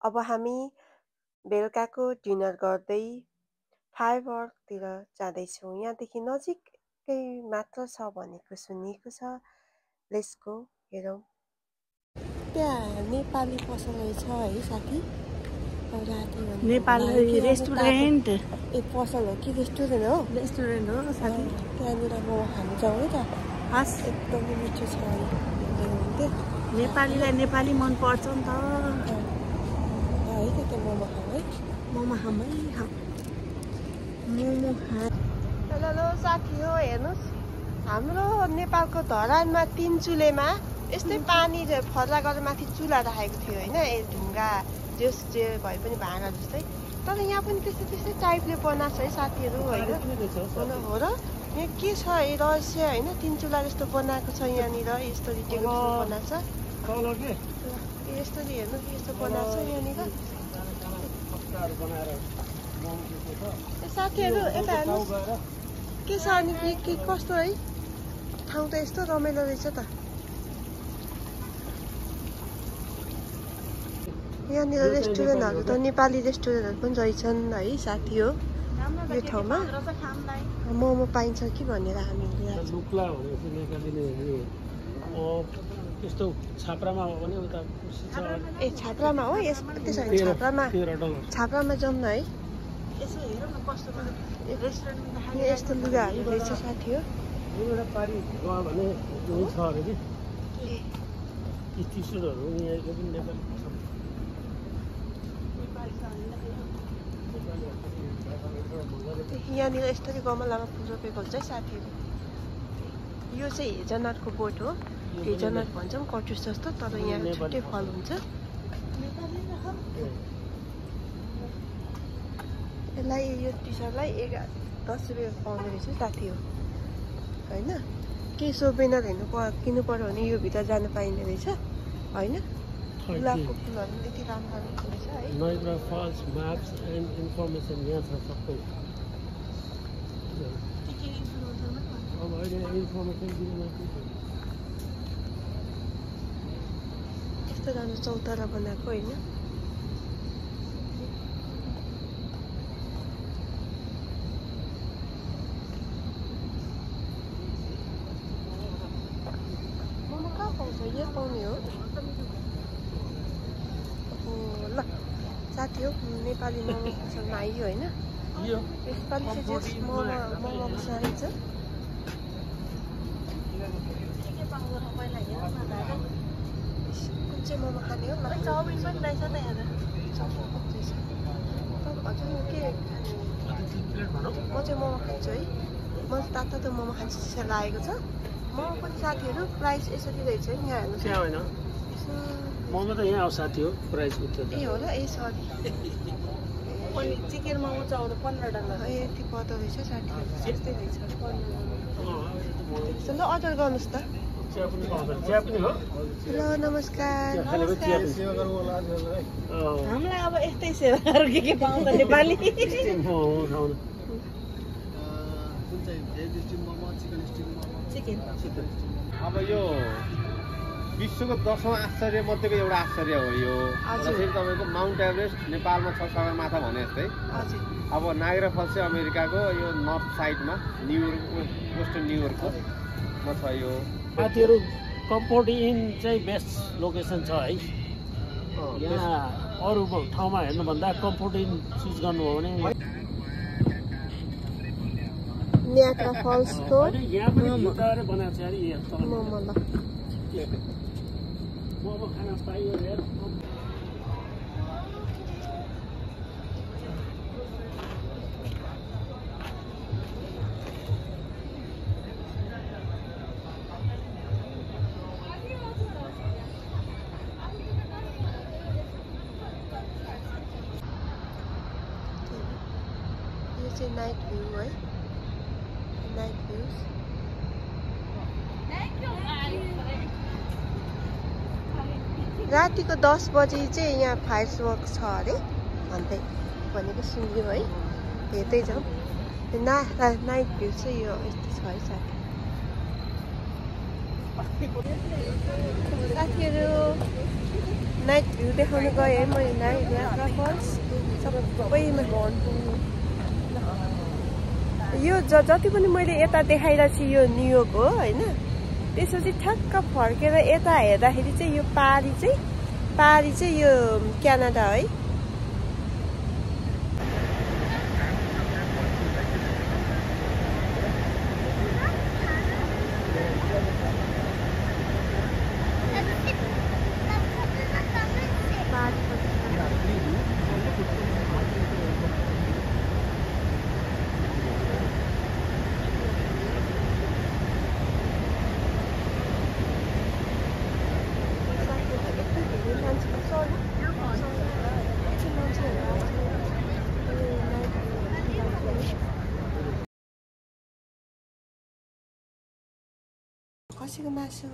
अब हामी बेलुकाको डिनर गर्दै फायरवर्कतिर जाँदैछौँ। यहाँदेखि नजिकै मात्र छ भनेको सुनिएको छ। लेट्स गो हेरौँ। त्यहाँ नेपाली पसल रहेछ है साथी? नेपाली रेस्टुरेन्ट। ए पसल हो कि रेस्टुरेन्ट हो? रेस्टुरेन्ट हो साथी। त्यहाँनिर म खानु जाउँ है त। हस्, एकदमै मिठो छ। नेपालीलाई नेपाली मन पर्छ नि त। है त त्यो मोमो खाउँ है। मोमो खाउँ है। मोमो खा। हेलो साथी हो, हेर्नुहोस् हाम्रो नेपालको धरानमा तिनचुलेमा यस्तै पानी फर्रा गरेर माथि चुला राखेको थियो होइन, ढुङ्गा जे भए पनि भाँडा जस्तै। तर यहाँ पनि त्यस्तै टाइपले बनाएको छ है साथीहरू होइन। हो र यहाँ के छ रहस्य होइन, तिनचुला जस्तो बनाएको छ यहाँनिर। यस्तो रिटेको बनाएको छ यस्तो हेर्नु, यस्तो बनाएको छ यहाँनिर। साथीहरू यता हेर्नुहोस् के छ अनि के कस्तो है ठाउँ त यस्तो रमाइलो रहेछ त। यहाँनिर रेस्टुरेन्टहरू त नेपाली रेस्टुरेन्टहरू पनि रहेछन् है साथी हो। यो ठाउँमा मोमो पाइन्छ कि भनेर हामी यस्तो छाप्रामा हो भने उता ए छाप्रामा हो। त्यसो भने छाप्रामा जाउँ न है। यसो हेरौँ न कस्तो रेस्टुरेन्ट यस्तो लुगाहरू रहेछ साथी हो। एउटा पारी गयो भने छ अरे कि टी-सर्टहरू यहाँ पनि नेपाली छ। यहाँनिर यस्तरी गमलामा फुल रोपेको हुन्छ है साथीहरू। यो चाहिँ हेजनटको बोट हो। हेजनट भन्छौँ कटुस जस्तो, तर यहाँ छुट्टै फल हुन्छ। यसलाई यो टी-सर्टलाई 10 रुपियाँ पाउने रहेछ साथी हो होइन। केही सोभेनियर किन्नु पर्यो भने यो भित्र जानु पाइने रहेछ होइन। गुलाबको फुलहरू यति राम्रो रहेछ है। नयग्रा फल्स म्याप्स एन्ड इन्फर्मेसन यहाँ छ सबै। अब अहिले इन्फर्मेसन दिनुमा यस्तो राम्रो चौतारा बनाएको होइन। मोमो कहाँ पाउँछ? यहाँ पाउने हो। ल साथी हो नेपाली मोमो पसलमा आइयो होइन। यसपालि चाहिँ मोमोको साह्रै छ। कुन चाहिँ मोमो खाने हो? चाउमिन पनि रहेछ त यहाँ। हजुर के म चाहिँ मोमो खान्छु है। म तातो मोमो खान्छु जस्तो लागेको छ। मोमो पनि साथीहरू प्राइस यसरी रहेछ है। यहाँ हेर्नुहोस् मोमो त यहाँ हो साथी हो। प्राइस उठ्यो ए हो र। ए सरी चिकन मोमो चाहिँ आउँदा $15। यति पर्दो रहेछ साथीहरू। यस्तै रहेछ $15। ल अर्डर गर्नुहोस् त। ल नमस्कार। हामीलाई अब यस्तै सेवाहरू के पाउँछ नेपाली? चिकन। अब यो विश्वको 10औं आश्चर्य मध्येको एउटा आश्चर्य हो यो। फेरि तपाईँको माउन्ट एभरेस्ट नेपालमा छ सगरमाथा भने जस्तै। अब नायग्रा फल्स चाहिँ अमेरिकाको यो नर्थ साइडमा न्युयोर्क वेस्टर्न न्युयोर्कमा छ यो। साथीहरू कम्फोर्ट इन चाहिँ बेस्ट लोकेसन छ है। यहाँ अरू ठाउँमा हेर्नुभन्दा कम्फोर्ट इन चुज गर्नु हो भने नायग्रा फल्सको यहाँ पनि भित्र बनाएको छ अरे मोमो। ल मोमो खान पाइयो हेर। यो चाहिँ नाइट भ्यू है। नाइट भ्यूज रातिको 10 बजी चाहिँ यहाँ फायरवर्क छ अरे भन्दै भनेको सुन्यो है। हेर्दै जाउँ। नाइट भ्यू चाहिँ यो यस्तो छ है साथीहरू। नाइट भ्यू देखाउनु गएँ मैले नाइग्रा फल्स सबैमा यो जति पनि मैले यता देखाइरहेको छु यो न्युयोर्क हो होइन त्यसपछि ठ्याक्क फर्केर यता हेर्दाखेरि चाहिँ यो पारी चाहिँ यो क्यानाडा है खसीको मासु